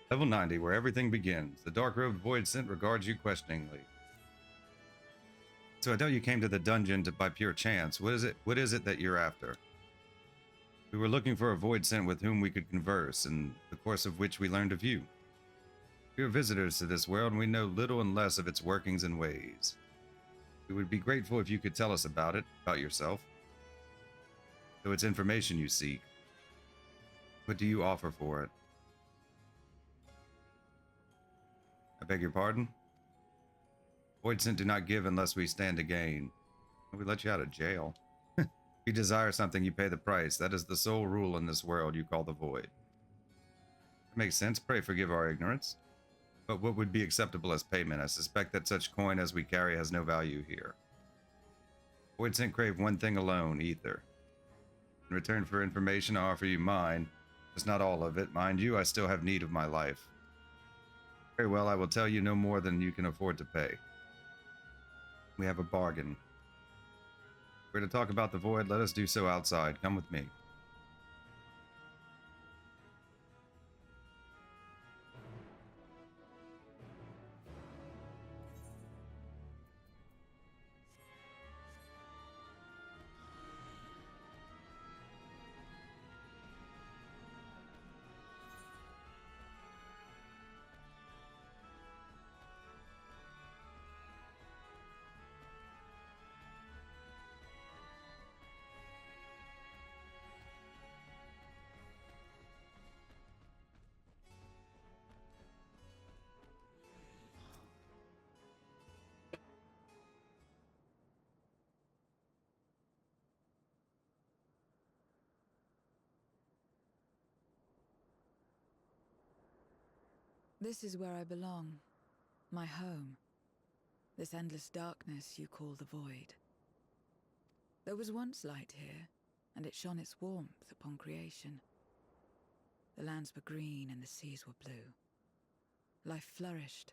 Level 90, where everything begins. The dark-robed void scent regards you questioningly. So I know you came to the dungeon by pure chance. What is it? What is it that you're after? We were looking for a void scent with whom we could converse, in the course of which we learned of you. We are visitors to this world, and we know little and less of its workings and ways. We would be grateful if you could tell us about it, about yourself. Though it's information you seek. What do you offer for it? I beg your pardon? Void scent do not give unless we stand to gain. We let you out of jail. If you desire something, you pay the price. That is the sole rule in this world you call the void. It makes sense. Pray forgive our ignorance. But what would be acceptable as payment? I suspect that such coin as we carry has no value here. Void scent crave one thing alone, ether. In return for information, I offer you mine. Just not all of it. Mind you, I still have need of my life. Very well, I will tell you no more than you can afford to pay. We have a bargain. If we're to talk about the void, let us do so outside. Come with me. This is where I belong. My home. This endless darkness you call the void. There was once light here, and it shone its warmth upon creation. The lands were green and the seas were blue. Life flourished.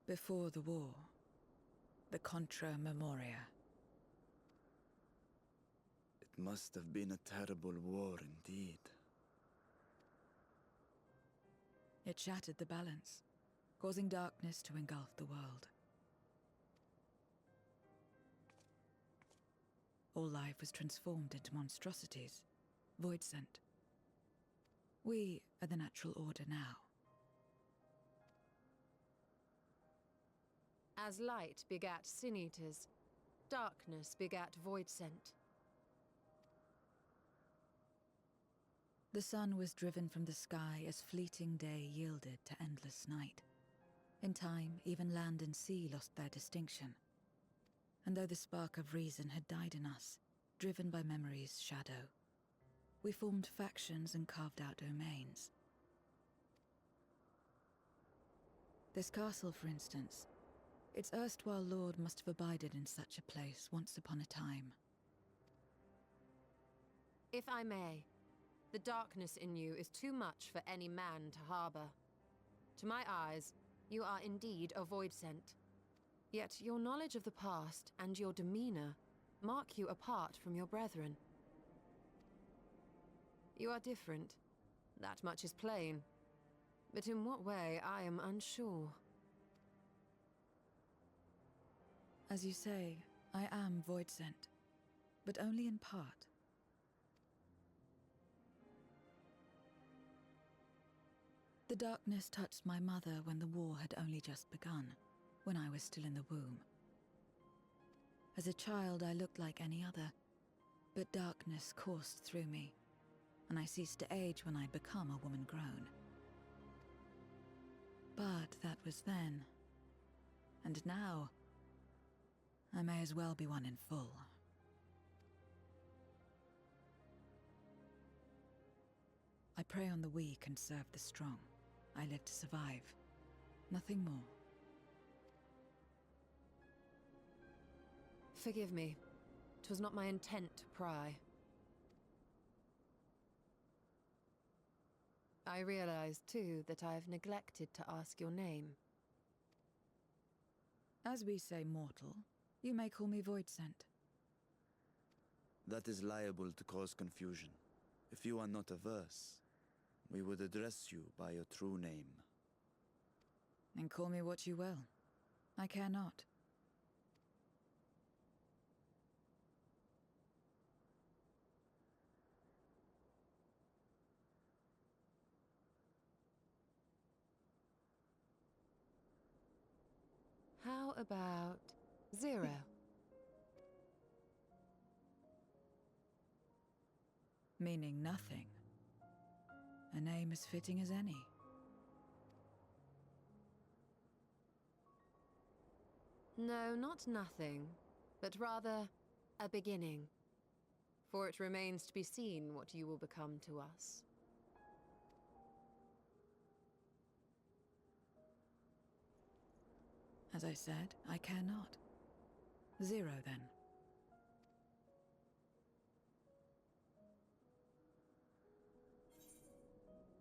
Before the war, the Contra Memoria. It must have been a terrible war indeed. It shattered the balance, causing darkness to engulf the world. All life was transformed into monstrosities, void scent. We are the natural order now. As light begat sin eaters, darkness begat void scent. The sun was driven from the sky as fleeting day yielded to endless night. In time, even land and sea lost their distinction. And though the spark of reason had died in us, driven by memory's shadow, we formed factions and carved out domains. This castle, for instance, its erstwhile lord must have abided in such a place once upon a time. If I may, the darkness in you is too much for any man to harbor. To my eyes, you are indeed a void scent. Yet your knowledge of the past and your demeanor mark you apart from your brethren. You are different. That much is plain. But in what way, I am unsure. As you say, I am void scent, but only in part. The darkness touched my mother when the war had only just begun, when I was still in the womb. As a child, I looked like any other, but darkness coursed through me, and I ceased to age when I'd become a woman grown. But that was then. And now, I may as well be one in full. I prey on the weak and serve the strong. I live to survive. Nothing more. Forgive me. 'Twas not my intent to pry. I realize, too, that I've neglected to ask your name. As we say mortal, you may call me void scent. That is liable to cause confusion. If you are not averse, we would address you by your true name. And call me what you will. I care not. How about Zero? Meaning nothing. A name as fitting as any. No, not nothing, but rather a beginning. For it remains to be seen what you will become to us. As I said, I care not. Zero, then.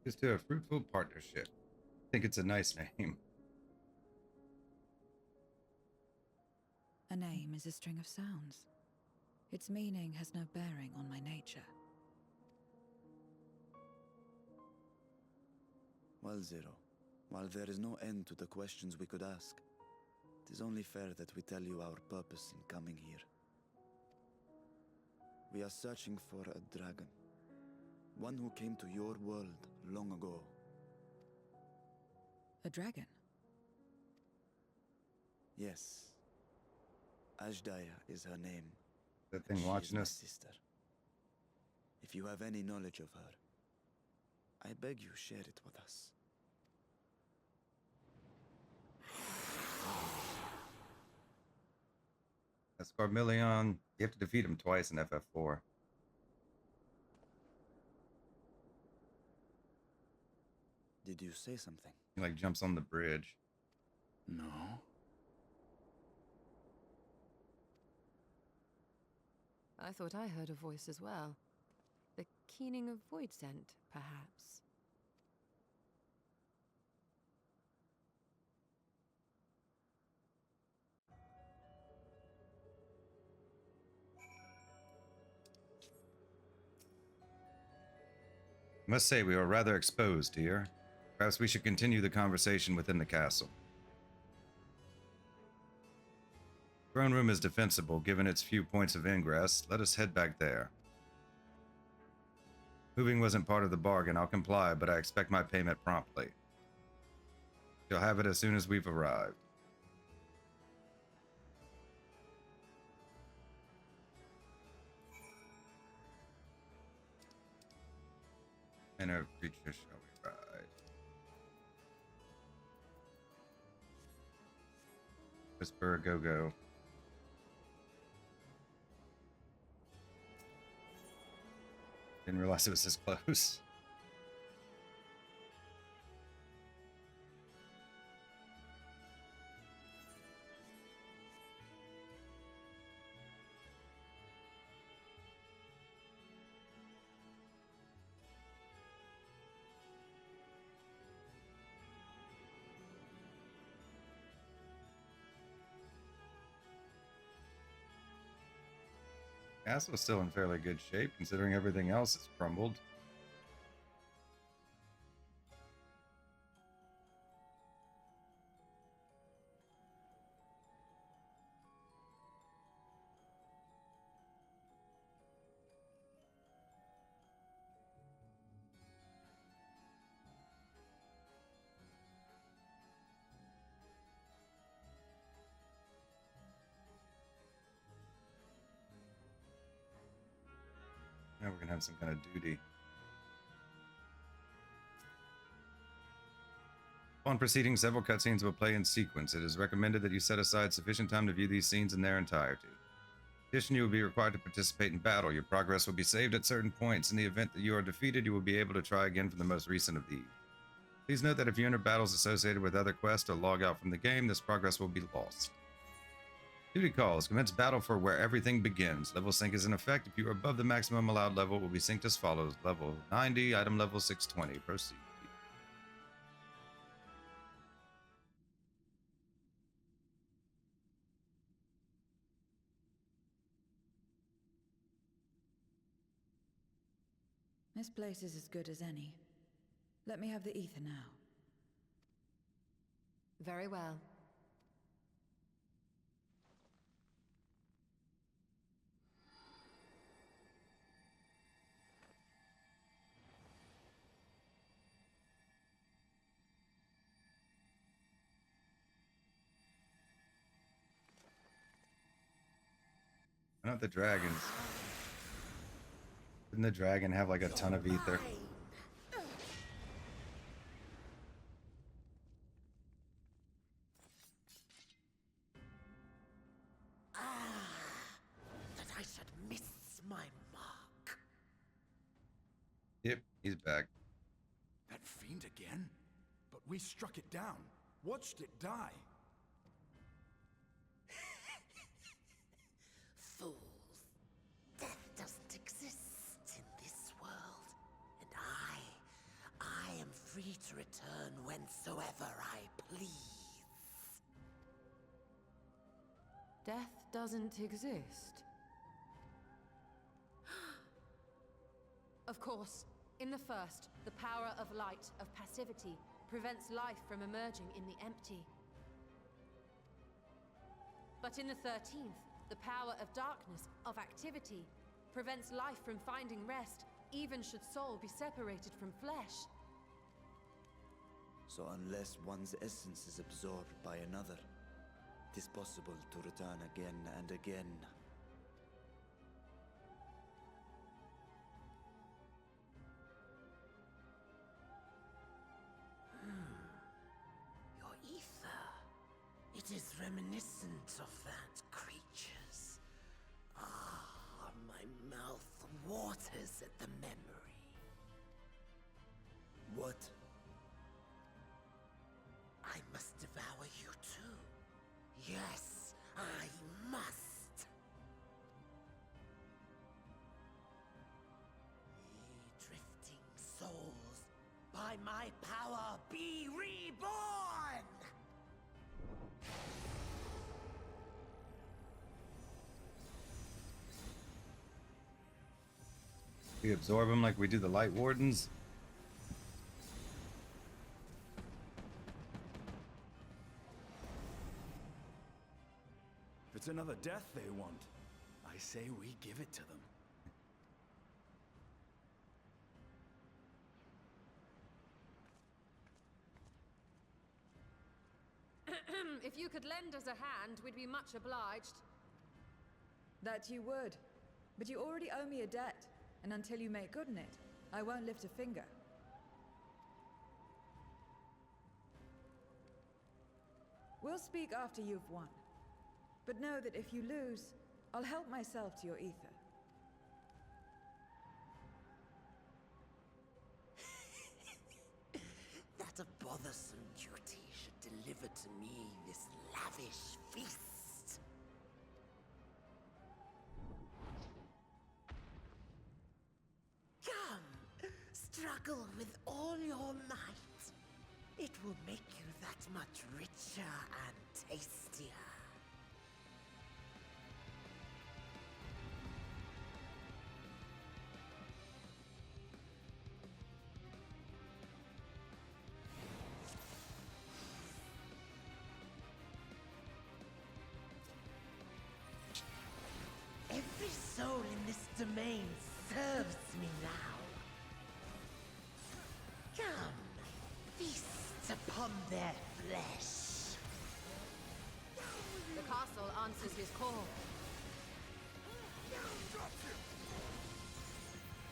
Here's to a fruitful partnership. I think it's a nice name. A name is a string of sounds. Its meaning has no bearing on my nature. Well, Zero, while there is no end to the questions we could ask, it is only fair that we tell you our purpose in coming here. We are searching for a dragon. One who came to your world long ago. A dragon? Yes. Ashdaya is her name. That and thing she watching is my us. sister. If you have any knowledge of her, I beg you share it with us. Scarmillion. You have to defeat him twice in FF4. Did you say something? He like jumps on the bridge. No. I thought I heard a voice as well. The keening of void scent, perhaps. I must say we are rather exposed here. Perhaps we should continue the conversation within the castle. Throne room is defensible given its few points of ingress. Let us head back there. Moving wasn't part of the bargain. I'll comply, but I expect my payment promptly. You'll have it as soon as we've arrived. And a creature shall we ride. Whisper, go, go. Didn't realize it was this close. Castle's still in fairly good shape, considering everything else has crumbled. Now we're gonna have some kind of duty. Upon proceeding, several cutscenes will play in sequence. It is recommended that you set aside sufficient time to view these scenes in their entirety. In addition, you will be required to participate in battle. Your progress will be saved at certain points. In the event that you are defeated, you will be able to try again from the most recent of these. Please note that if you enter battles associated with other quests or log out from the game, this progress will be lost. Duty calls. Commence battle for where everything begins. Level sync is in effect. If you are above the maximum allowed level, it will be synced as follows. Level 90, item level 620. Proceed. This place is as good as any. Let me have the ether now. Very well. Why not the dragons? Didn't the dragon have like a ton of ether? That I should miss my mark. Yep, he's back. That fiend again? But we struck it down, watched it die. Fools. Death doesn't exist in this world. And I am free to return whensoever I please. Death doesn't exist. Of course, in the first, the power of light, of passivity, prevents life from emerging in the empty. But in the 13th, the power of darkness, of activity, prevents life from finding rest, even should soul be separated from flesh. So unless one's essence is absorbed by another, it is possible to return again and again. Your ether. It is reminiscent of that creature's. Ah, my mouth waters at the memory. What? I must devour you too. Yes, I must. Ye drifting souls, by my power be reborn! We absorb him like we do the Light Wardens. If it's another death they want, I say we give it to them. If you could lend us a hand, we'd be much obliged. That you would. But you already owe me a debt, and until you make good on it, I won't lift a finger. We'll speak after you've won. But know that if you lose, I'll help myself to your ether. That a bothersome duty should deliver to me this lavish feast. Come, struggle with all your might. It will make you that much richer and tastier. Every soul in this domain serves me now. Come, feast upon their flesh. The castle answers his call.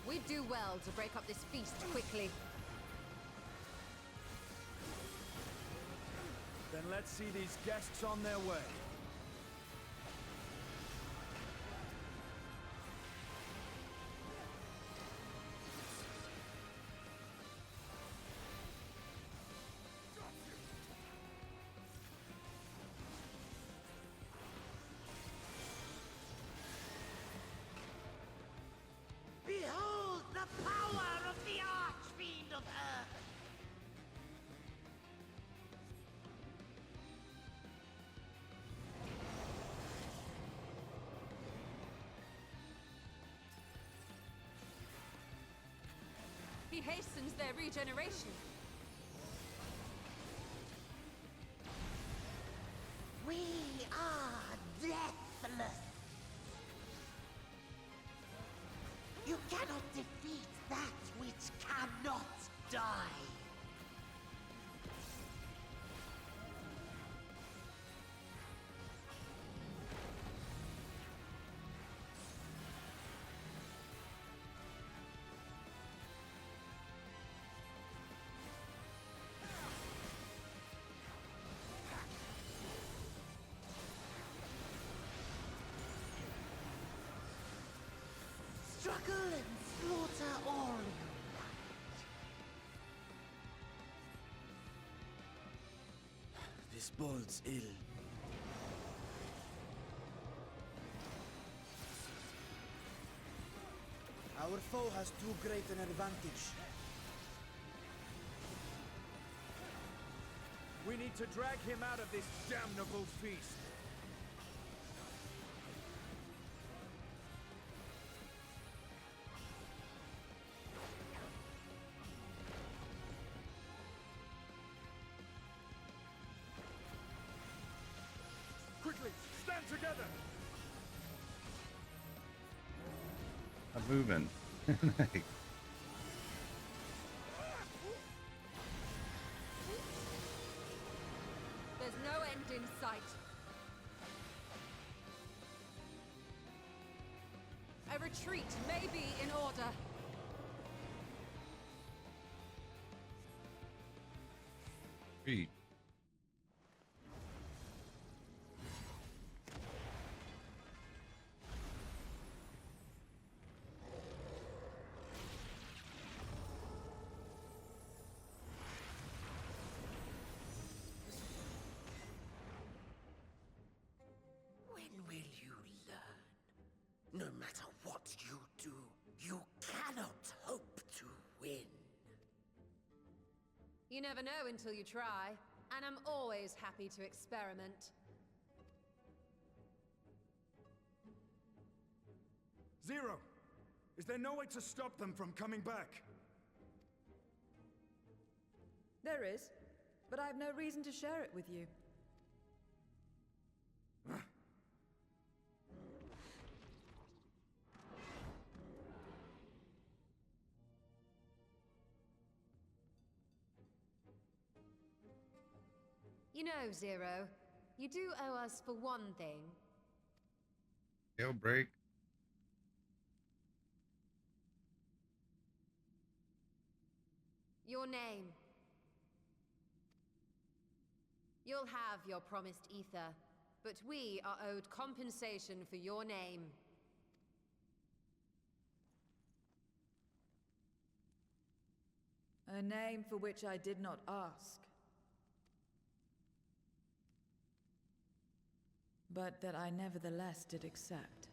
We'd do well to break up this feast quickly. Then let's see these guests on their way. Behold the power of the Archfiend of Earth! only hastens their regeneration. We are deathless. You cannot defeat that which cannot die. Struggle and slaughter all you like. This bodes ill. Our foe has too great an advantage. We need to drag him out of this damnable feast. Quickly, stand together! I'm moving. Like, There's no end in sight. A retreat may be in order. feet. When will you learn? No matter what you do, you cannot hope to win. You never know until you try, and I'm always happy to experiment. Zero! Is there no way to stop them from coming back? There is, but I have no reason to share it with you. You know, Zero, you do owe us for one thing. Jailbreak. Your name. You'll have your promised ether, but we are owed compensation for your name. A name for which I did not ask. But that I nevertheless did accept.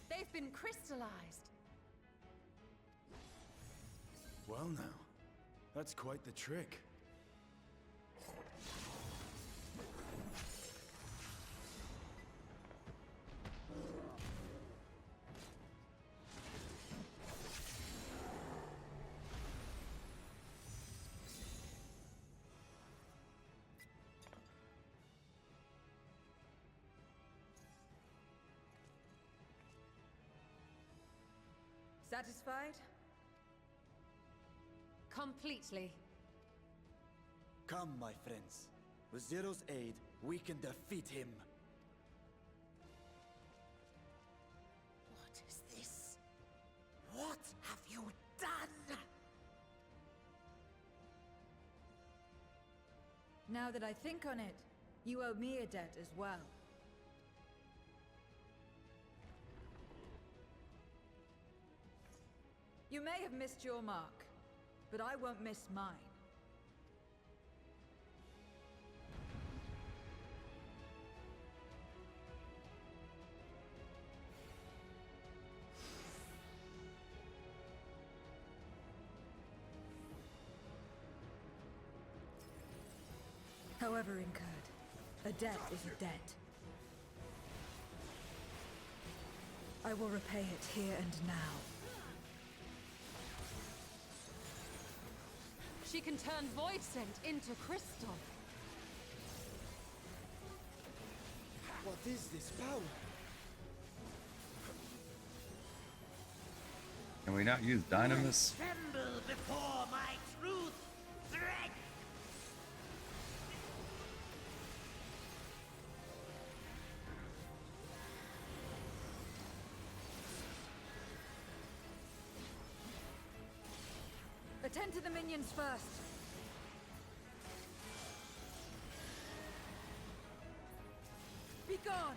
They've been crystallized. Well now, that's quite the trick. Satisfied? Completely. Come, my friends. With Zero's aid, we can defeat him. What is this? What have you done? Now that I think on it, you owe me a debt as well. You may have missed your mark, but I won't miss mine. However incurred, a debt is a debt. I will repay it here and now. She can turn void scent into crystal. What is this power? Can we not use Dynamis? Tremble before my truth, threat! Attend to the minions first. Be gone!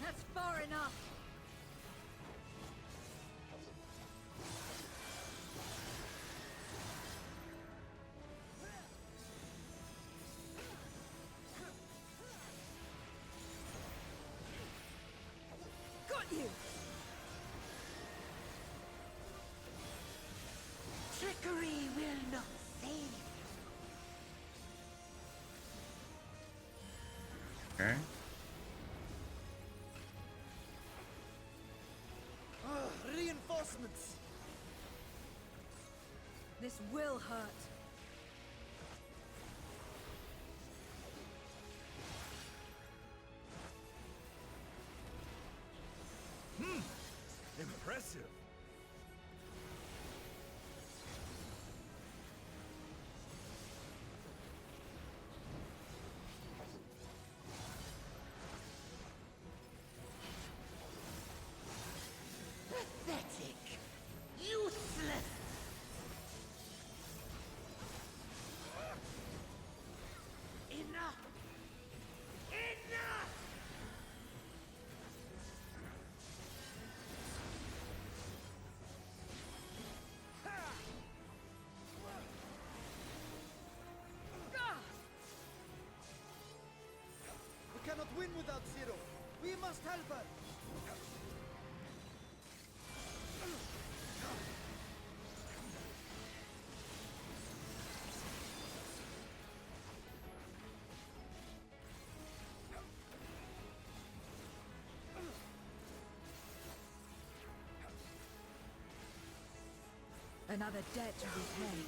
That's far enough. Got you! Trickery will not save. Okay. Reinforcements! This will hurt. Impressive. Pathetic. Useless. Enough. Enough! We cannot win without Zero. We must help her. Another debt to repay.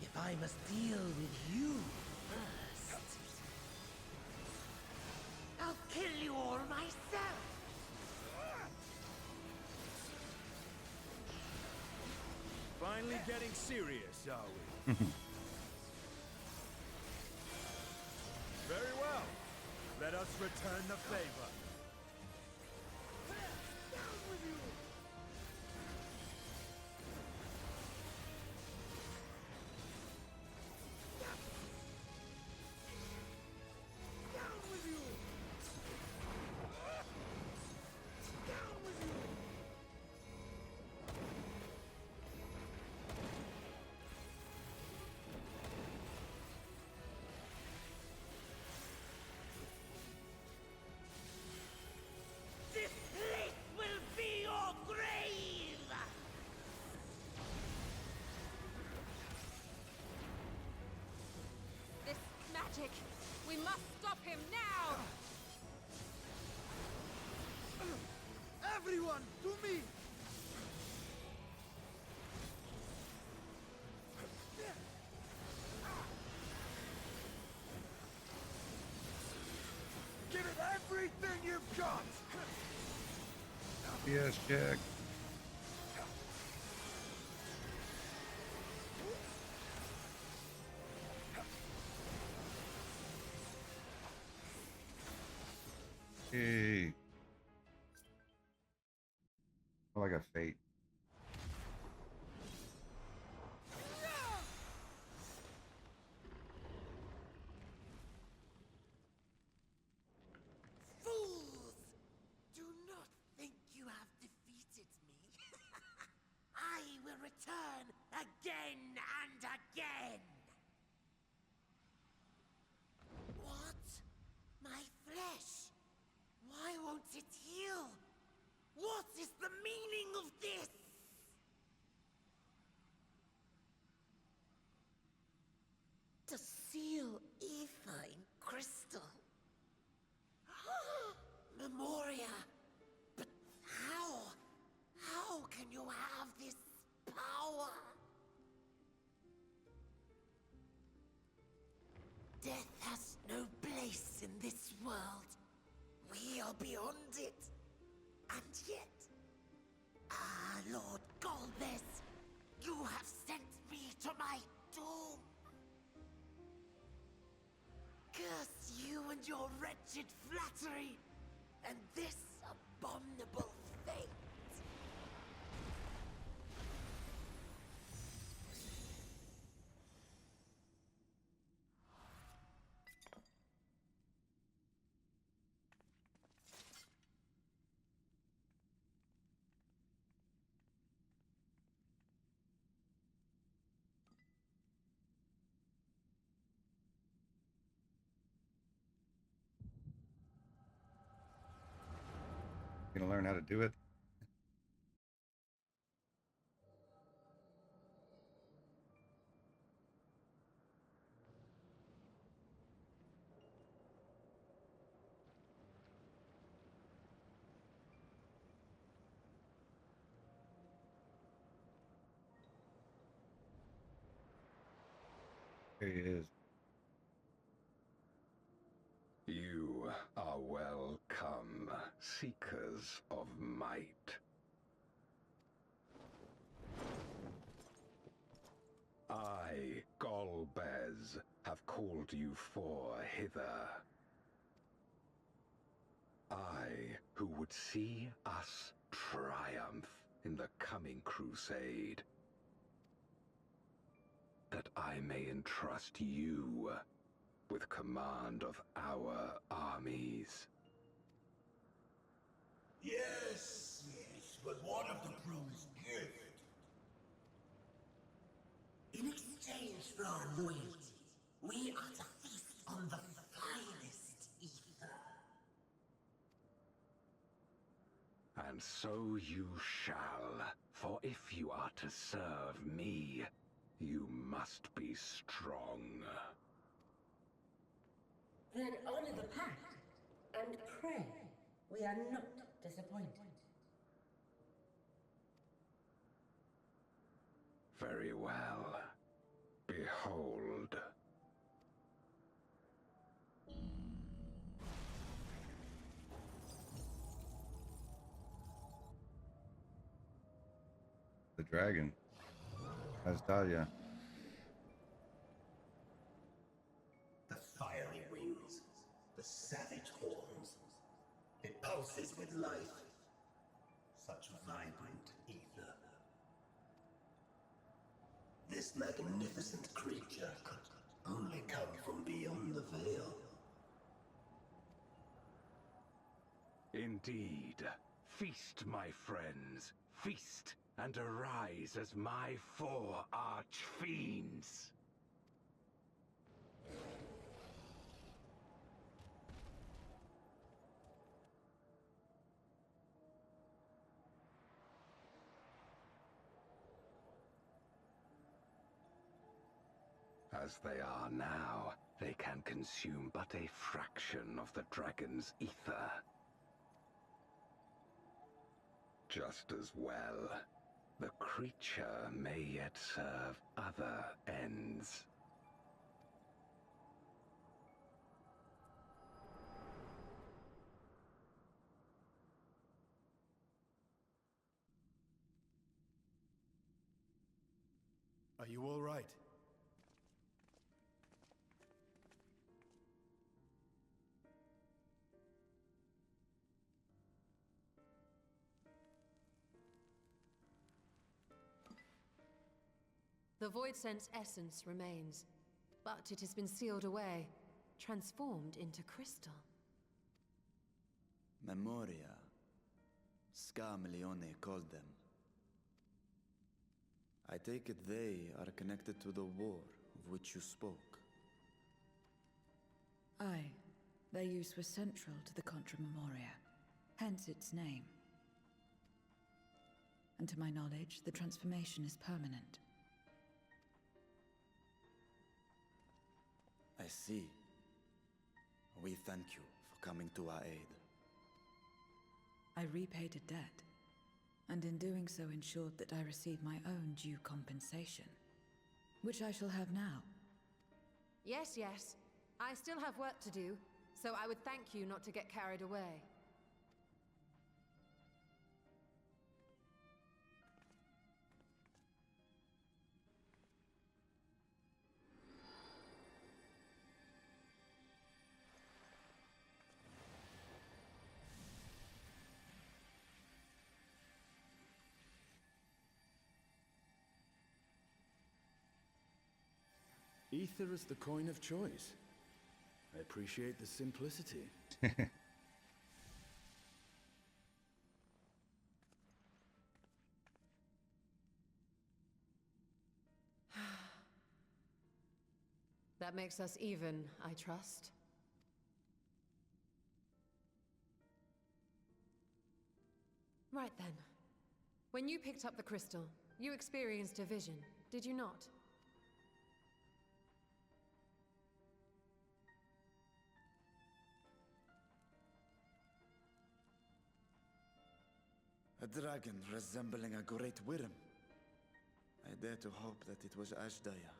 If I must deal with you first, I'll kill you all myself. Finally getting serious, are we? Very well. Let us return the favor. Down with you! Down with you! Down with you! This place will be your grave! This magic! We must stop him now! Everyone, to me! Give it everything you've got! Yes, check. Hey. Oh, I got fate. Fools! Do not think you have defeated me. I will return again and again. What? My flesh? Why won't it heal? What is the meaning of this? To seal ether in crystal. Memoria. But how? How can you have this power? Death has no place in this world. We are beyond it. And yet... Ah, Lord Golbez, you have sent me to my doom. Curse you and your wretched flattery, and this abominable fate. Gonna learn how to do it. There he is. You are welcome, seekers of might. I, Golbez, have called you for hither. I, who would see us triumph in the coming crusade. That I may entrust you with command of our armies. Yes, but what of the crew's gift? In exchange for our loyalty, we are to feast on the finest ether. And so you shall, for if you are to serve me, you must be strong. Then honor the pact, and pray we are not disappointed. Very well. Behold. The dragon. Asdalia. The fiery wings, the savage horns. It pulses with life. Such vibrant ether. This magnificent creature could only come from beyond the veil. Indeed. Feast, my friends. Feast and arise as my 4 arch-fiends. As they are now, they can consume but a fraction of the dragon's ether. Just as well, the creature may yet serve other ends. Are you all right? The Void Scent's essence remains, but it has been sealed away, transformed into crystal. Memoria. Scarmelione called them. I take it they are connected to the war of which you spoke. Aye. Their use was central to the Contra Memoria, hence its name. And to my knowledge, the transformation is permanent. I see. We thank you for coming to our aid. I repaid a debt, and in doing so ensured that I received my own due compensation, which I shall have now. Yes, yes. I still have work to do, so I would thank you not to get carried away. Ether is the coin of choice. I appreciate the simplicity. That makes us even, I trust. Right then. When you picked up the crystal, you experienced a vision, did you not? A dragon resembling a great worm. I dare to hope that it was Ashdaya.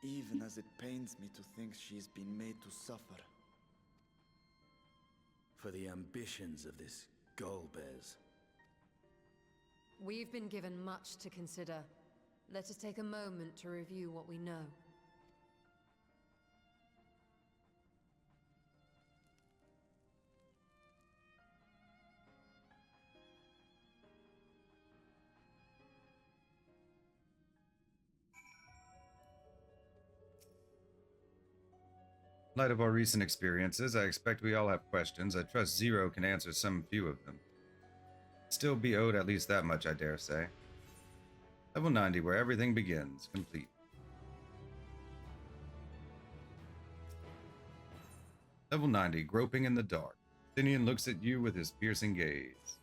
Even as it pains me to think she's been made to suffer. For the ambitions of this Golbez. We've been given much to consider. Let us take a moment to review what we know. In light of our recent experiences, I expect we all have questions. I trust Zero can answer some few of them. Still be owed at least that much, I dare say. Level 90, where everything begins. Complete. Level 90, groping in the dark. Tinian looks at you with his piercing gaze.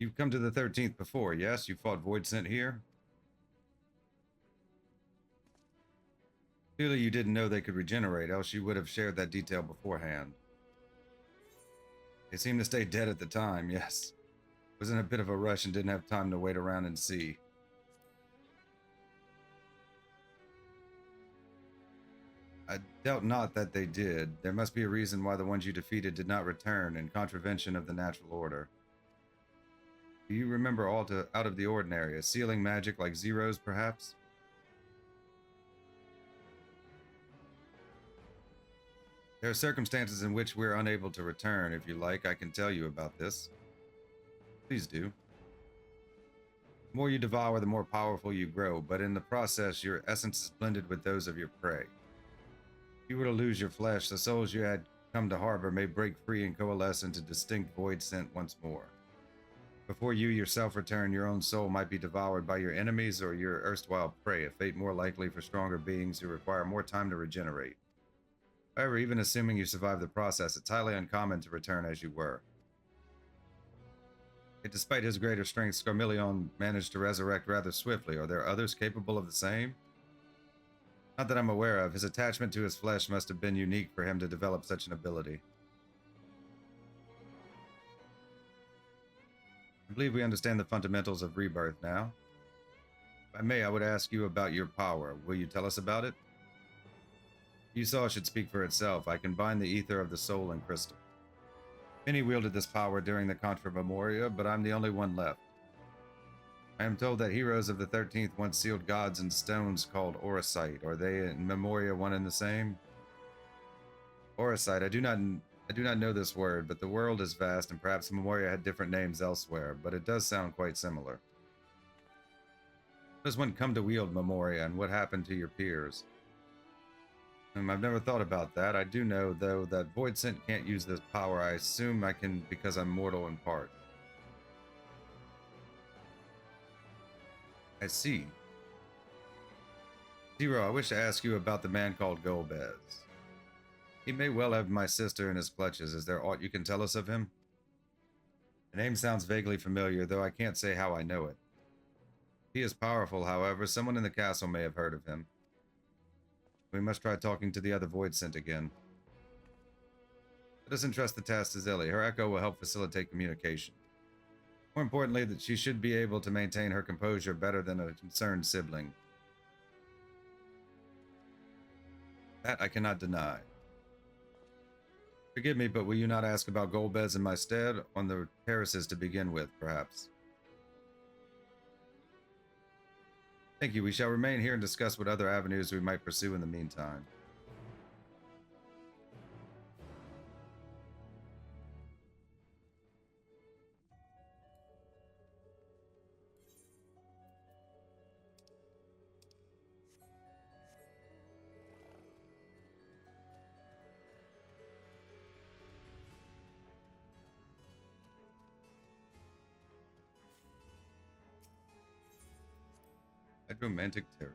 You've come to the 13th before, yes? You fought Void Scent here? Clearly you didn't know they could regenerate, else you would have shared that detail beforehand. They seemed to stay dead at the time, yes. Was in a bit of a rush and didn't have time to wait around and see. I doubt not that they did. There must be a reason why the ones you defeated did not return in contravention of the natural order. Do you remember all out of the ordinary? A sealing magic like Zero's, perhaps? There are circumstances in which we're unable to return. If you like, I can tell you about this. Please do. The more you devour, the more powerful you grow, but in the process, your essence is blended with those of your prey. If you were to lose your flesh, the souls you had come to harbor may break free and coalesce into distinct Void Scent once more. Before you yourself return, your own soul might be devoured by your enemies or your erstwhile prey, a fate more likely for stronger beings who require more time to regenerate. However, even assuming you survive the process, it's highly uncommon to return as you were. Yet despite his greater strength, Scarmelion managed to resurrect rather swiftly. Are there others capable of the same? Not that I'm aware of. His attachment to his flesh must have been unique for him to develop such an ability. I believe we understand the fundamentals of rebirth now. If I may, I would ask you about your power. Will you tell us about it? You saw it should speak for itself. I combine the ether of the soul and crystal. Many wielded this power during the Contra Memoria, but I'm the only one left. I am told that heroes of the 13th once sealed gods in stones called Orosite. Are they in Memoria one and the same? Orosite, I do not I do not know this word, but the world is vast and perhaps Memoria had different names elsewhere, but it does sound quite similar. How does one come to wield Memoria, and what happened to your peers? I've never thought about that. I do know, though, that Voidsent can't use this power. I assume I can because I'm mortal in part. I see. Zero, I wish to ask you about the man called Golbez. He may well have my sister in his clutches. Is there aught you can tell us of him? The name sounds vaguely familiar, though I can't say how I know it. He is powerful, however. Someone in the castle may have heard of him. We must try talking to the other Voidsent again. Let us entrust the task to Zilly. Her echo will help facilitate communication. More importantly, that she should be able to maintain her composure better than a concerned sibling. That I cannot deny. Forgive me, but will you not ask about Golbez in my stead? On the terraces to begin with, perhaps. Thank you. We shall remain here and discuss what other avenues we might pursue in the meantime. Romantic terrace.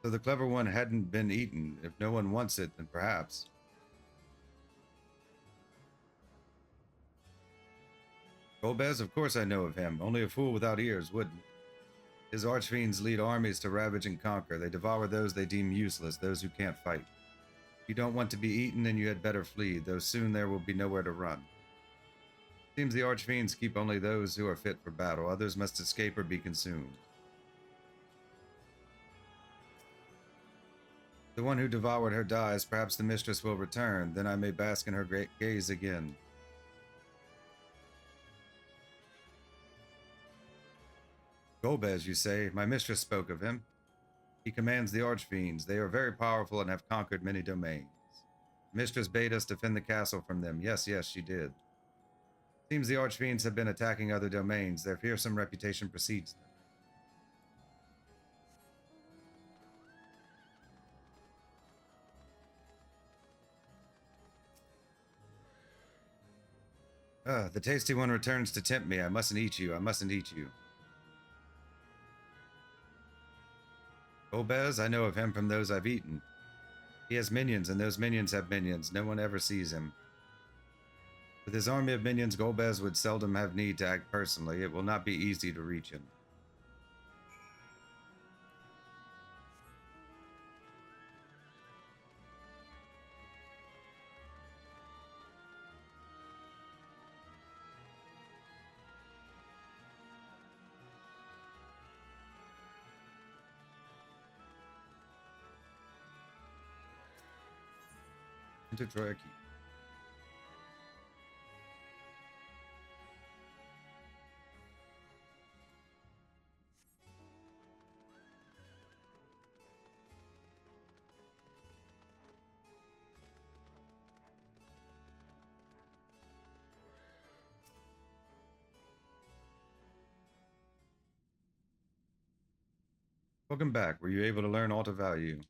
So the clever one hadn't been eaten. If no one wants it, then perhaps. Golbez, of course I know of him. Only a fool without ears wouldn't. His archfiends lead armies to ravage and conquer. They devour those they deem useless, those who can't fight. If you don't want to be eaten, then you had better flee, though soon there will be nowhere to run. Seems the archfiends keep only those who are fit for battle. Others must escape or be consumed. The one who devoured her dies. Perhaps the mistress will return. Then I may bask in her great gaze again. Golbez, you say? My mistress spoke of him. He commands the archfiends. They are very powerful and have conquered many domains. Mistress bade us defend the castle from them. Yes, yes, she did. Seems the archfiends have been attacking other domains. Their fearsome reputation precedes them. The tasty one returns to tempt me. I mustn't eat you. I mustn't eat you. Golbez, I know of him from those I've eaten. He has minions, and those minions have minions. No one ever sees him. With his army of minions, Golbez would seldom have need to act personally. It will not be easy to reach him. Into Troyaki. Welcome back. Were you able to learn aught of value?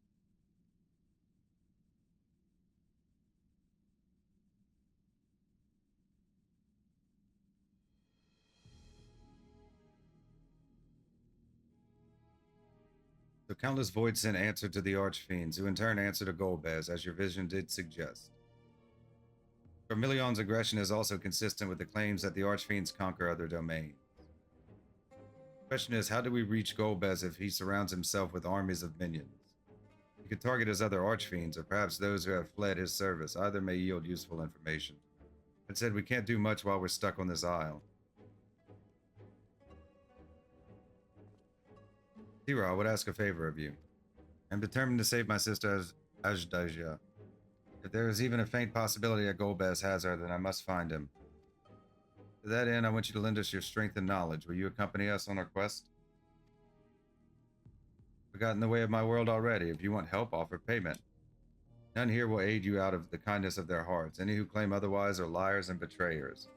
So countless Voidsent answered to the Archfiends, who in turn answered to Golbez, as your vision did suggest. Vermillion's aggression is also consistent with the claims that the Archfiends conquer other domains. The question is, how do we reach Golbez if he surrounds himself with armies of minions? He could target his other Archfiends, or perhaps those who have fled his service. Either may yield useful information. It said we can't do much while we're stuck on this isle. Zero, I would ask a favor of you. I'm determined to save my sister Ajdaja. If there is even a faint possibility that Golbez has her, then I must find him. To that end, I want you to lend us your strength and knowledge. Will you accompany us on our quest? We got in the way of my world already. If you want help, offer payment. None here will aid you out of the kindness of their hearts. Any who claim otherwise are liars and betrayers.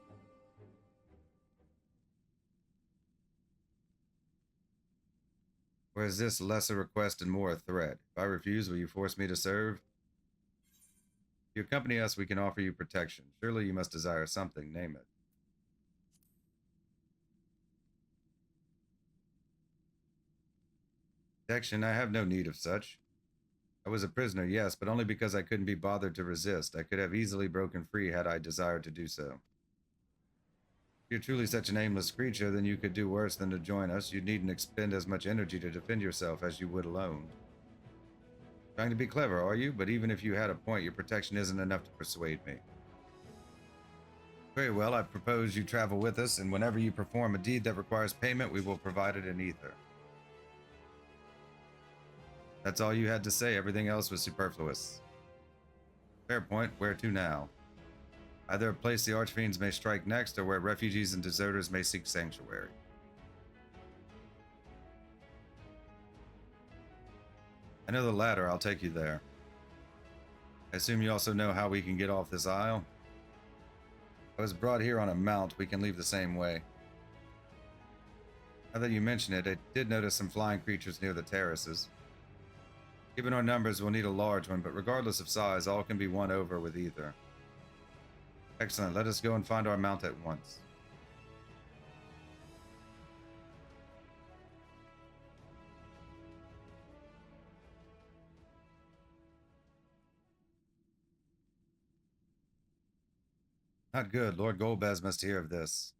Or is this less a request and more a threat? If I refuse, will you force me to serve? If you accompany us, we can offer you protection. Surely you must desire something. Name it. Protection? I have no need of such. I was a prisoner, yes, but only because I couldn't be bothered to resist. I could have easily broken free had I desired to do so. If you're truly such an aimless creature, then you could do worse than to join us. You needn't expend as much energy to defend yourself as you would alone. Trying to be clever, are you? But even if you had a point, your protection isn't enough to persuade me. Very well, I propose you travel with us, and whenever you perform a deed that requires payment, we will provide it in ether. That's all you had to say. Everything else was superfluous. Fair point. Where to now? Either a place the archfiends may strike next, or where refugees and deserters may seek sanctuary. I know the latter. I'll take you there. I assume you also know how we can get off this isle? I was brought here on a mount. We can leave the same way. Now that you mention it, I did notice some flying creatures near the terraces. Given our numbers, we'll need a large one, but regardless of size, all can be won over with ether. Excellent. Let us go and find our mount at once. Not good. Lord Golbez must hear of this.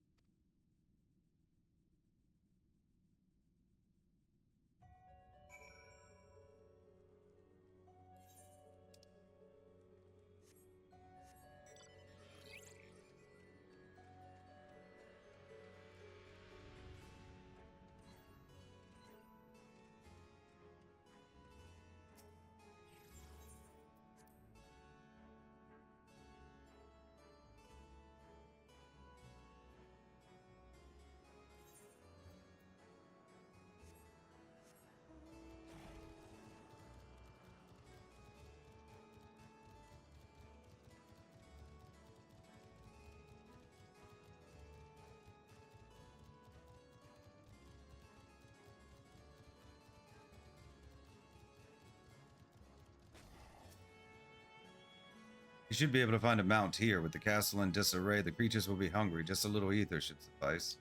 You should be able to find a mount here. With the castle in disarray, the creatures will be hungry. Just a little ether should suffice.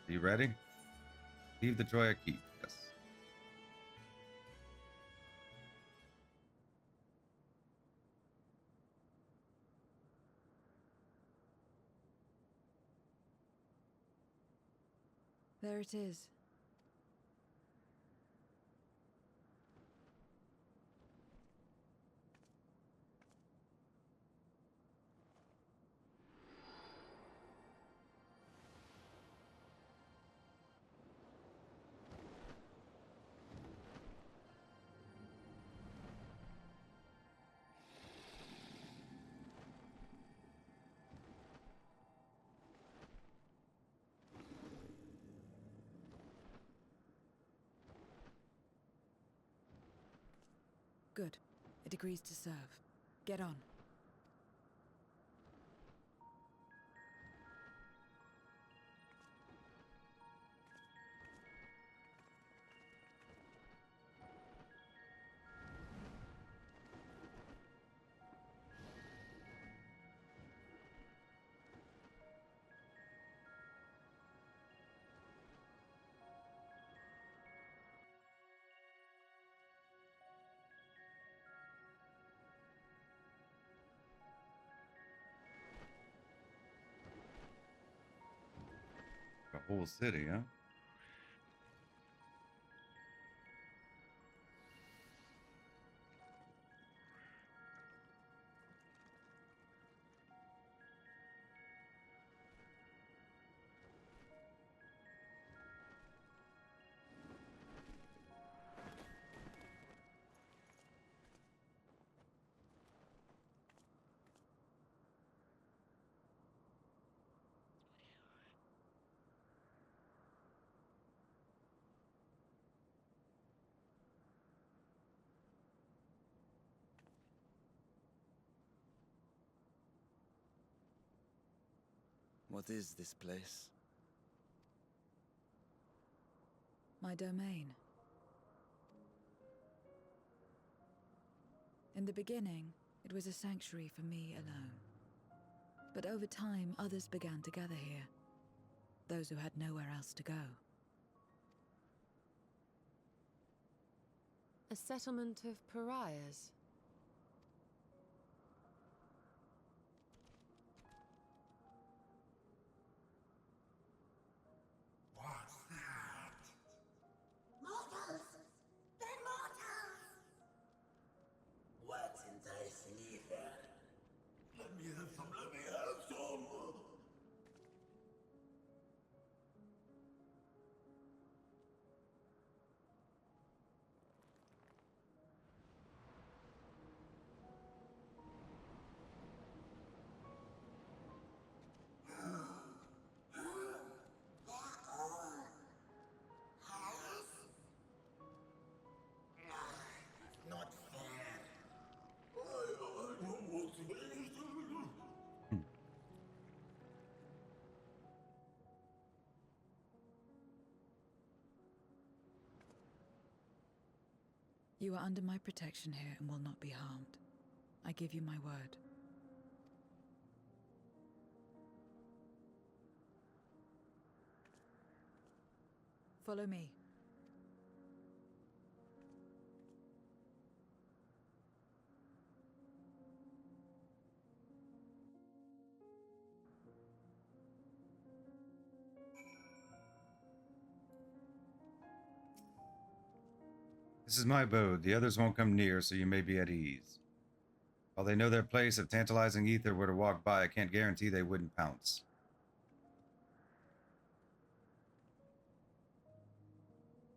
Are you ready? Leave the Troya Keep. Yes. There it is. Good. It agrees to serve. Get on. The whole city, huh? What is this place? My domain. In the beginning, it was a sanctuary for me alone. But over time, others began to gather here. Those who had nowhere else to go. A settlement of pariahs? What's that? Mortals! They're mortals! What's enticing you here? Let me have some, let me have some! Not fair. I don't want to be. You are under my protection here and will not be harmed. I give you my word. Follow me. This is my abode. The others won't come near, so you may be at ease. While they know their place, if tantalizing ether were to walk by, I can't guarantee they wouldn't pounce.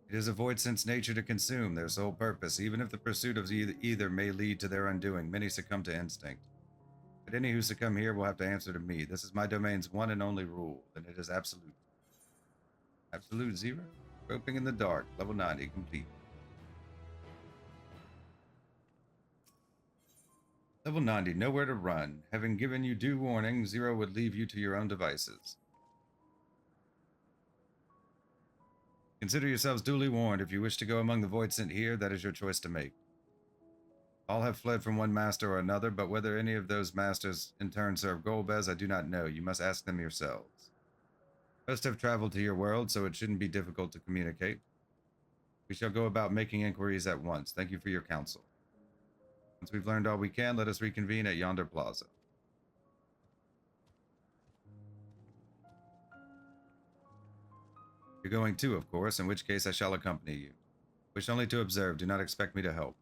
It is a void sense nature to consume, their sole purpose. Even if the pursuit of either may lead to their undoing, many succumb to instinct. But any who succumb here will have to answer to me. This is my domain's one and only rule, and it is absolute. Absolute zero? Groping in the dark, level 90, complete. Level 90, nowhere to run. Having given you due warning, Zero would leave you to your own devices. Consider yourselves duly warned. If you wish to go among the void sent here, that is your choice to make. All have fled from one master or another, but whether any of those masters in turn serve Golbez, I do not know. You must ask them yourselves. Most have traveled to your world, so it shouldn't be difficult to communicate. We shall go about making inquiries at once. Thank you for your counsel. Once we've learned all we can, let us reconvene at yonder plaza. You're going too, of course, in which case I shall accompany you. Wish only to observe, do not expect me to help.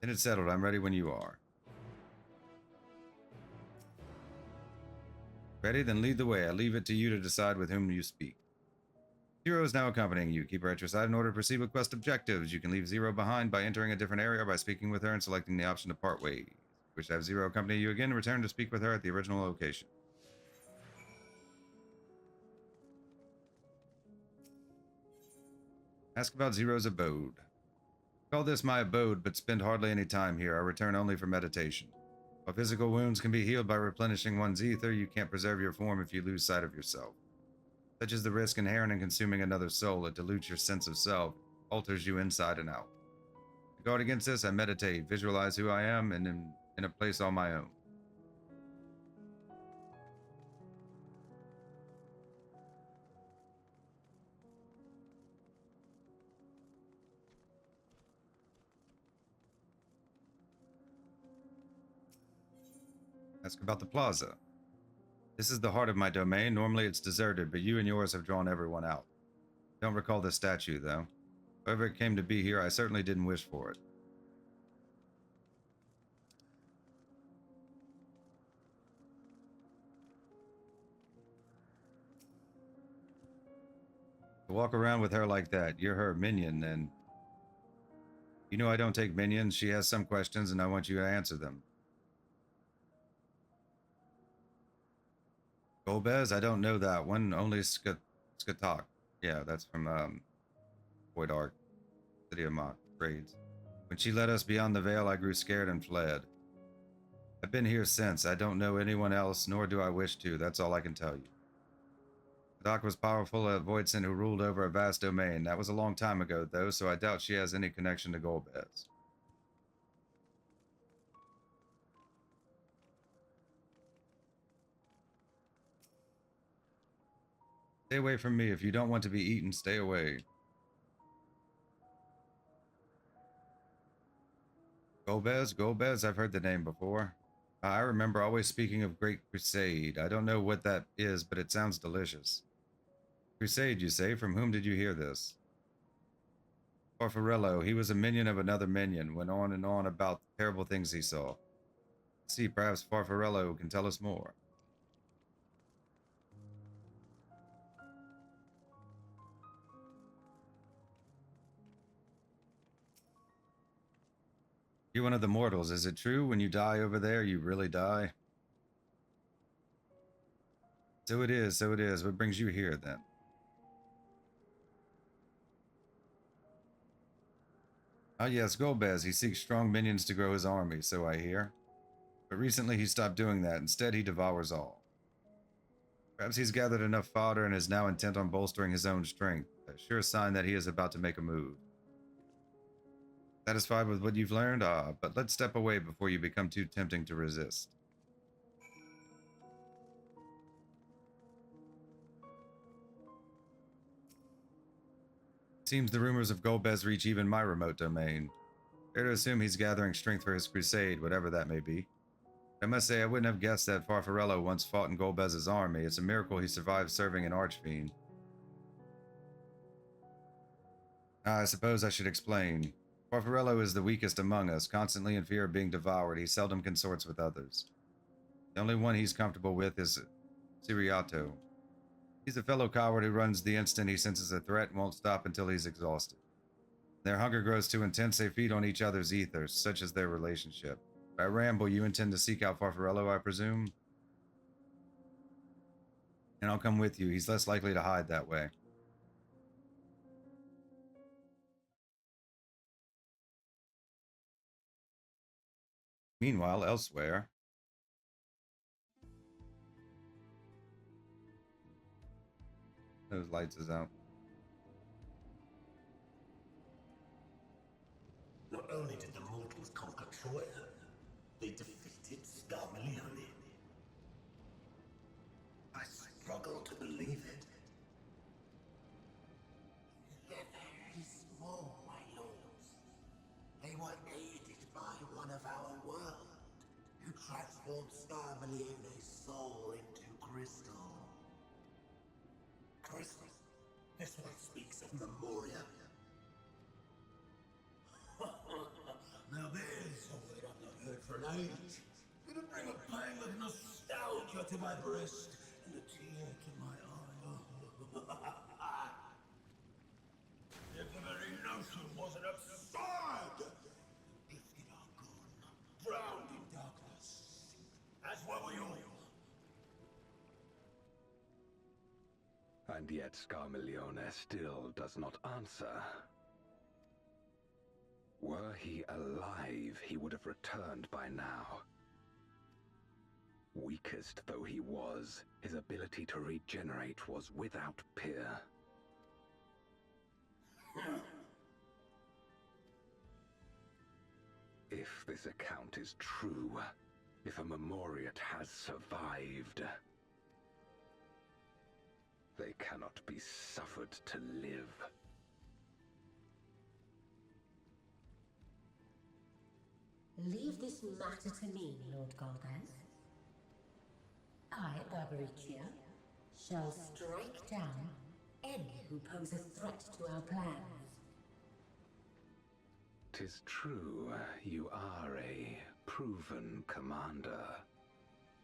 Then it's settled, I'm ready when you are. Ready? Then lead the way. I leave it to you to decide with whom you speak. Zero is now accompanying you. Keep her at your side in order to proceed with quest objectives. You can leave Zero behind by entering a different area or by speaking with her and selecting the option to part ways. Wish to have Zero accompany you again, return to speak with her at the original location. Ask about Zero's abode. Call this my abode, but spend hardly any time here. I return only for meditation. While physical wounds can be healed by replenishing one's ether, you can't preserve your form if you lose sight of yourself. Such is the risk inherent in consuming another soul. It dilutes your sense of self, alters you inside and out. To guard against this, I meditate, visualize who I am, and am in a place all my own. Ask about the plaza. This is the heart of my domain. Normally it's deserted, but you and yours have drawn everyone out. Don't recall the statue, though. However it came to be here, I certainly didn't wish for it. To walk around with her like that, you're her minion, then. You know I don't take minions. She has some questions, and I want you to answer them. Golbez? I don't know that one. Only Skatok. Yeah, that's from Void Ark. City of Mock. Raids. When she led us beyond the veil, I grew scared and fled. I've been here since. I don't know anyone else, nor do I wish to. That's all I can tell you. The doc was powerful, a Voidsent who ruled over a vast domain. That was a long time ago, though, so I doubt she has any connection to Golbez. Stay away from me. If you don't want to be eaten, stay away. Golbez? Golbez? I've heard the name before. I remember always speaking of Great Crusade. I don't know what that is, but it sounds delicious. Crusade, you say? From whom did you hear this? Farfarello. He was a minion of another minion. Went on and on about the terrible things he saw. Let's see, perhaps Farfarello can tell us more. You're one of the mortals. Is it true when you die over there, you really die? So it is, so it is. What brings you here, then? Ah, yes, Golbez. He seeks strong minions to grow his army, so I hear. But recently he stopped doing that. Instead, he devours all. Perhaps he's gathered enough fodder and is now intent on bolstering his own strength. A sure sign that he is about to make a move. Satisfied with what you've learned? Ah, but let's step away before you become too tempting to resist. Seems the rumors of Golbez reach even my remote domain. Fair to assume he's gathering strength for his crusade, whatever that may be. I must say, I wouldn't have guessed that Farfarello once fought in Golbez's army. It's a miracle he survived serving an archfiend. I suppose I should explain. Farfarello is the weakest among us, constantly in fear of being devoured. He seldom consorts with others. The only one he's comfortable with is Siriato. He's a fellow coward who runs the instant he senses a threat and won't stop until he's exhausted. Their hunger grows too intense, they feed on each other's ethers, such is their relationship. By ramble, you intend to seek out Farfarello, I presume? And I'll come with you. He's less likely to hide that way. Meanwhile, elsewhere... Those lights is out. Not only did the mortals conquer Troy, they defeated Scarmalione. I struggle to believe it. They're very small, my lords. They were aided by one of our world, who transformed Scarmalione's soul into crystal. Crystal? This one speaks of Memoria. Now there's a word I've not heard for an age. It'll bring a pang of nostalgia to my breast and a tear to my eye. If the very notion wasn't absurd! The gifted are gone, drowned in darkness, as were we all. And yet Scarmalione still does not answer. Were he alive, he would have returned by now. Weakest though he was, his ability to regenerate was without peer. If this account is true, if a Memoriat has survived, they cannot be suffered to live. Leave this matter to me, Lord Golbez. I, Barbaricia, shall strike down any who pose a threat to our plans. 'Tis true, you are a proven commander,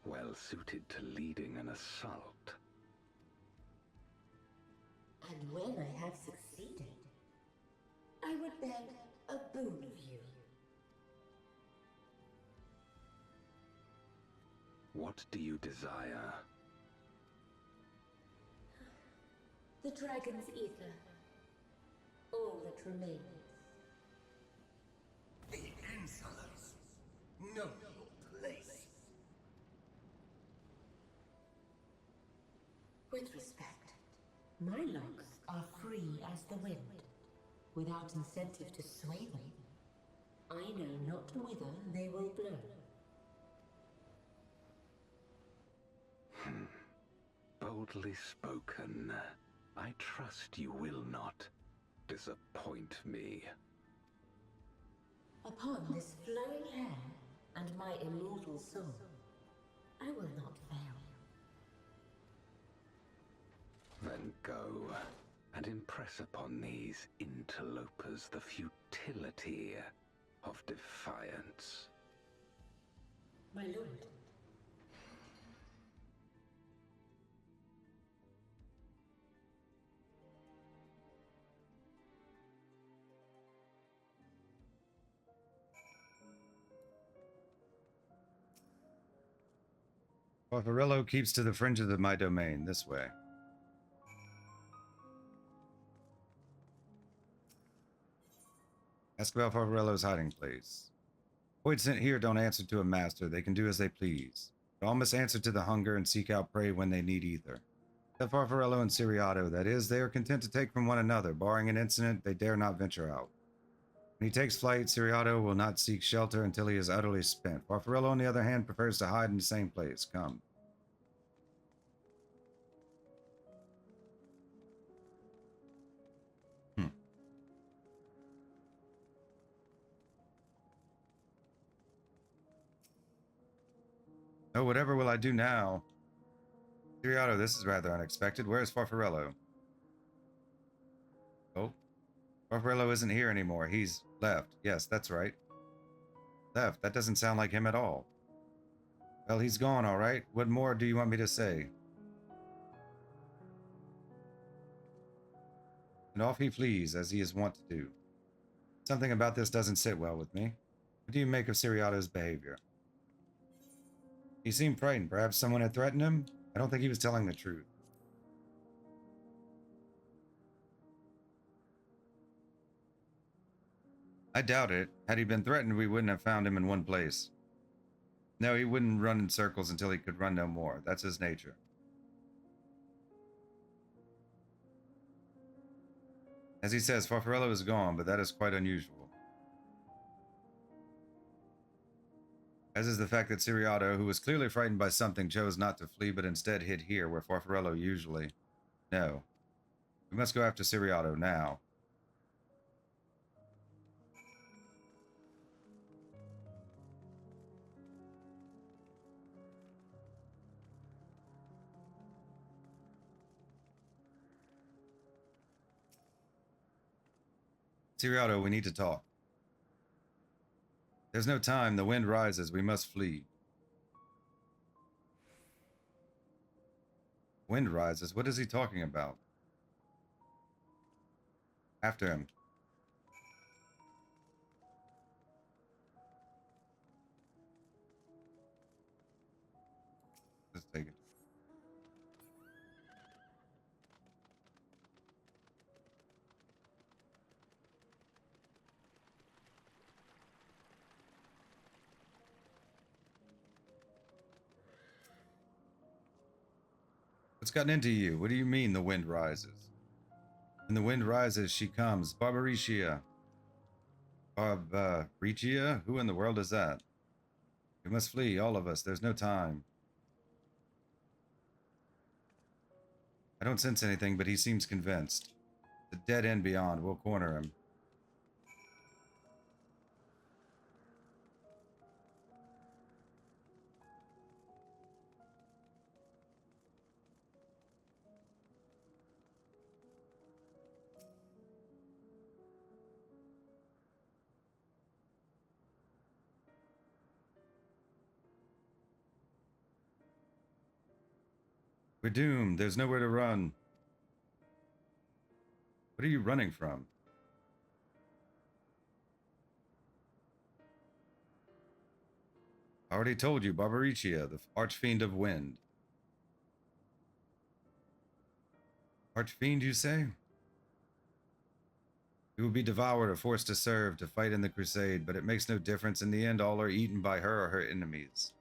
well suited to leading an assault. And when I have succeeded, I would beg a boon of you. What do you desire? The dragon's ether. All that remains. The insolence know your place. with respect. My locks are free as the wind, without incentive to sway them. I know not whither they will blow. Boldly spoken. I trust you will not disappoint me. Upon this flowing hair and my immortal soul, I will not fail. Then go and impress upon these interlopers the futility of defiance. My lord. Farfarello keeps to the fringes of my domain, this way. Ask about Farfarello's hiding place. Void sent here don't answer to a master, they can do as they please. But all must answer to the hunger and seek out prey when they need either. Except Farfarello and Siriato, that is, they are content to take from one another, barring an incident, they dare not venture out. When he takes flight, Siriato will not seek shelter until he is utterly spent. Farfarello, on the other hand, prefers to hide in the same place. Come. Oh, whatever will I do now? Siriato, this is rather unexpected. Where is Farfarello? Oh. Farfarello isn't here anymore. He's left. Yes, that's right. Left. That doesn't sound like him at all. Well, he's gone, all right. What more do you want me to say? And off he flees, as he is wont to do. Something about this doesn't sit well with me. What do you make of Siriato's behavior? He seemed frightened. Perhaps someone had threatened him? I don't think he was telling the truth. I doubt it. Had he been threatened, we wouldn't have found him in one place. No, he wouldn't run in circles until he could run no more. That's his nature. As he says, Farfarello is gone, but that is quite unusual. As is the fact that Siriato, who was clearly frightened by something, chose not to flee, but instead hid here, where Farfarello usually... No. We must go after Siriato now. Siriato, we need to talk. There's no time. The wind rises. We must flee. Wind rises? What is he talking about? After him. Let's take it. What's gotten into you? What do you mean the wind rises? And the wind rises, she comes. Barbaricia. Barbaricia? Who in the world is that? We must flee, all of us. There's no time. I don't sense anything, but he seems convinced. The dead end beyond. We'll corner him. We're doomed. There's nowhere to run. What are you running from? I already told you, Barbaricia, the archfiend of wind. Archfiend, you say? You will be devoured or forced to serve, to fight in the crusade, but it makes no difference. In the end, all are eaten by her or her enemies.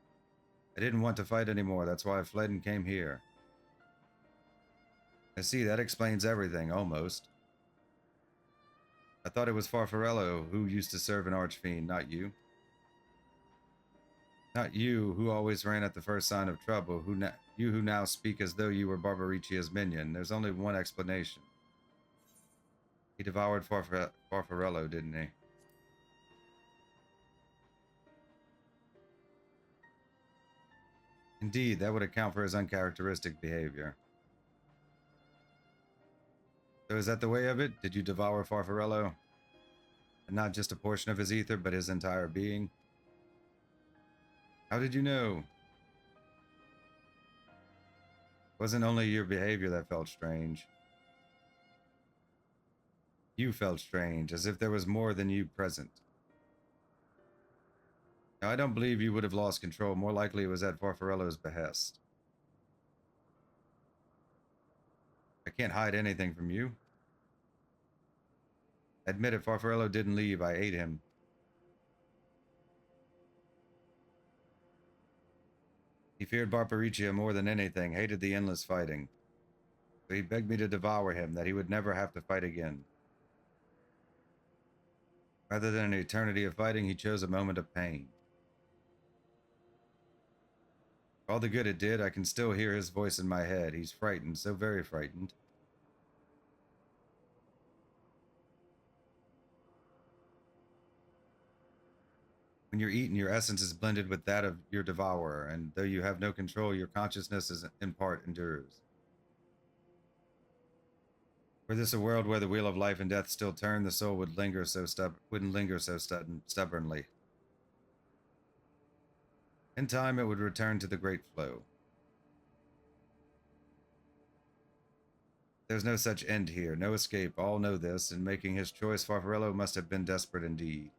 I didn't want to fight anymore. That's why I fled and came here. I see, that explains everything, almost. I thought it was Farfarello who used to serve an archfiend, not you. Not you, who always ran at the first sign of trouble, you who now speak as though you were Barbariccia's minion. There's only one explanation. He devoured Farfarello, didn't he? Indeed, that would account for his uncharacteristic behavior. So is that the way of it? Did you devour Farfarello? And not just a portion of his ether, but his entire being? How did you know? It wasn't only your behavior that felt strange. You felt strange, as if there was more than you present. Now, I don't believe you would have lost control. More likely it was at Farfarello's behest. I can't hide anything from you. Admit it, Farfarello didn't leave. I ate him. He feared Barbariccia more than anything, hated the endless fighting. So he begged me to devour him, that he would never have to fight again. Rather than an eternity of fighting, he chose a moment of pain. For all the good it did, I can still hear his voice in my head. He's frightened, so very frightened. When you're eaten, your essence is blended with that of your devourer, and though you have no control, your consciousness is in part endures. Were this a world where the wheel of life and death still turned, the soul wouldn't linger so stubbornly. In time, it would return to the great flow. There's no such end here, no escape. All know this. In making his choice, Farfarello must have been desperate indeed.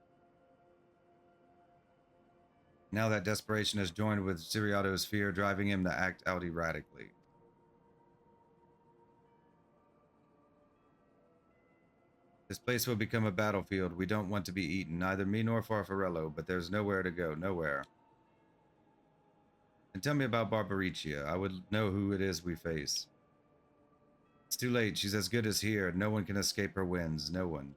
Now that desperation is joined with Siriato's fear, driving him to act out erratically. This place will become a battlefield. We don't want to be eaten, neither me nor Farfarello, but there's nowhere to go, nowhere. And tell me about Barbariccia. I would know who it is we face. It's too late. She's as good as here. No one can escape her winds. No one.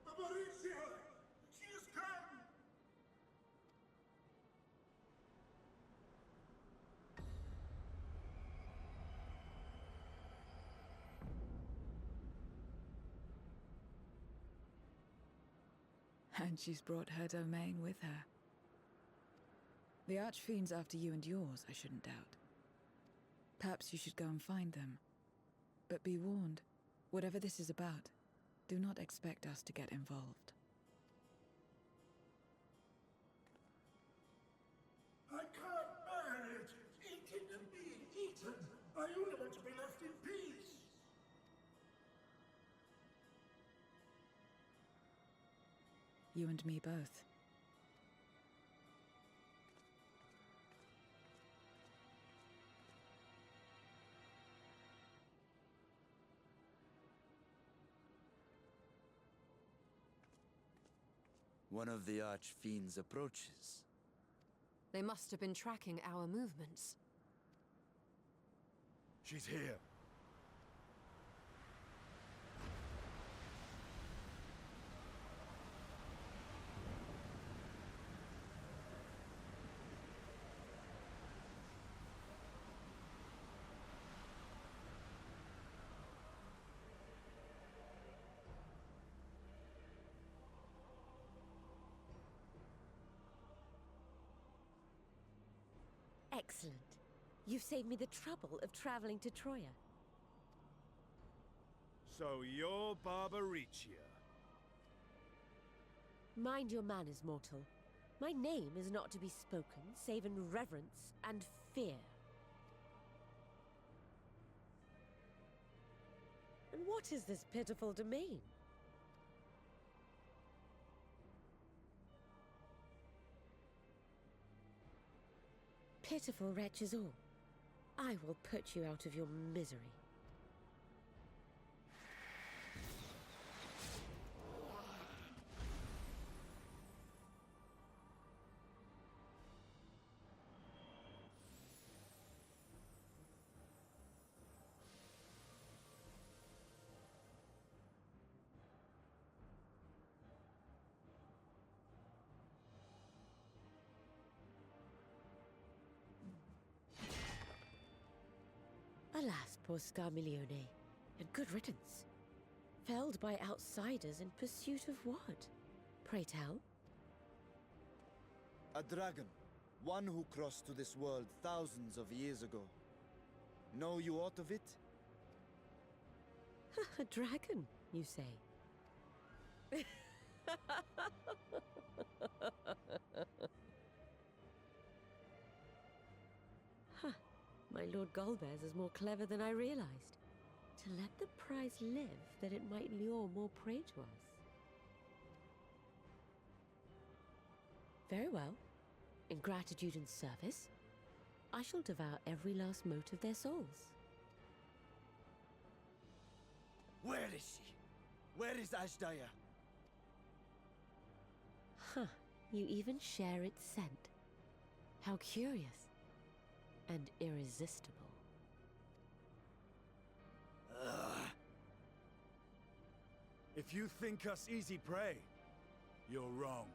Barbariccia! She has come! And she's brought her domain with her. The Archfiend's after you and yours, I shouldn't doubt. Perhaps you should go and find them. But be warned, whatever this is about, do not expect us to get involved. I can't bear it! Eating and being eaten! I only want to be left in peace! You and me both. One of the Archfiend's approaches. They must have been tracking our movements. She's here. Excellent. You've saved me the trouble of traveling to Troya. So you're Barbariccia. Mind your manners, mortal. My name is not to be spoken, save in reverence and fear. And what is this pitiful domain? Pitiful wretches all. I will put you out of your misery. Alas, poor Scarmiglione, and good riddance. Felled by outsiders in pursuit of what? Pray tell. A dragon. One who crossed to this world thousands of years ago. Know you aught of it? A dragon, you say? Huh. My Lord Golbez is more clever than I realized. To let the prize live, that it might lure more prey to us. Very well. In gratitude and service, I shall devour every last mote of their souls. Where is she? Where is Ashdaya? Huh. You even share its scent. How curious. And irresistible. If you think us easy prey, you're wrong.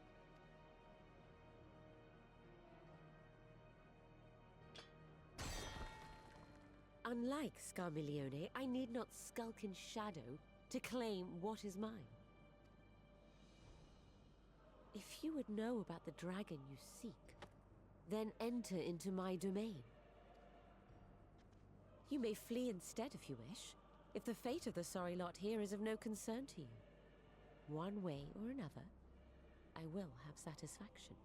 Unlike Scarmiglione, I need not skulk in shadow to claim what is mine. If you would know about the dragon you seek, then enter into my domain. You may flee instead if you wish, if the fate of the sorry lot here is of no concern to you. One way or another, I will have satisfaction.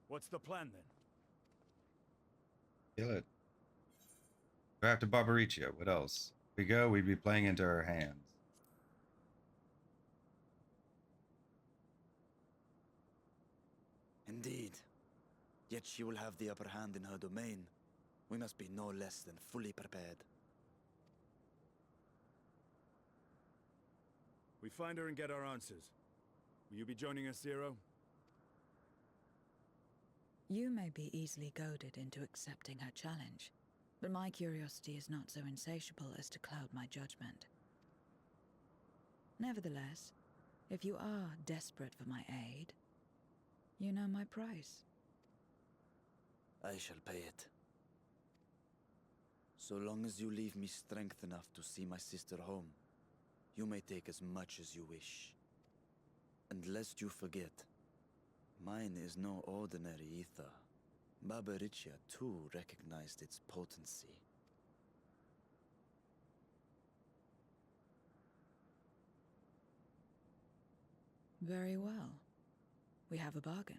What's the plan then? Kill it. Go after Barbaricia. What else? If we go, we'd be playing into her hands. Indeed. Yet she will have the upper hand in her domain. We must be no less than fully prepared. We find her and get our answers. Will you be joining us, Zero? You may be easily goaded into accepting her challenge, but my curiosity is not so insatiable as to cloud my judgment. Nevertheless, if you are desperate for my aid, you know my price. I shall pay it. So long as you leave me strength enough to see my sister home, you may take as much as you wish. And lest you forget, mine is no ordinary ether. Barbaricia too recognized its potency. Very well. We have a bargain.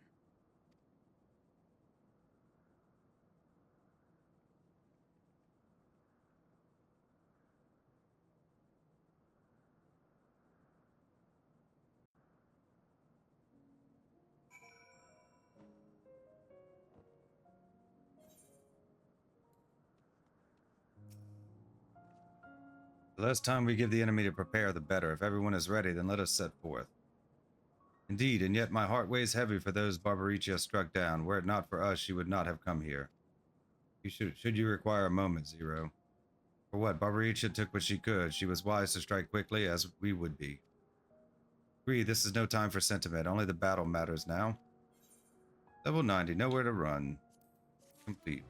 The less time we give the enemy to prepare, the better. If everyone is ready, then let us set forth. Indeed, and yet my heart weighs heavy for those Barbaricia struck down. Were it not for us, she would not have come here. Should you require a moment, Zero? For what? Barbaricia took what she could. She was wise to strike quickly, as we would be. Agree, this is no time for sentiment. Only the battle matters now. Level 90, nowhere to run. Complete.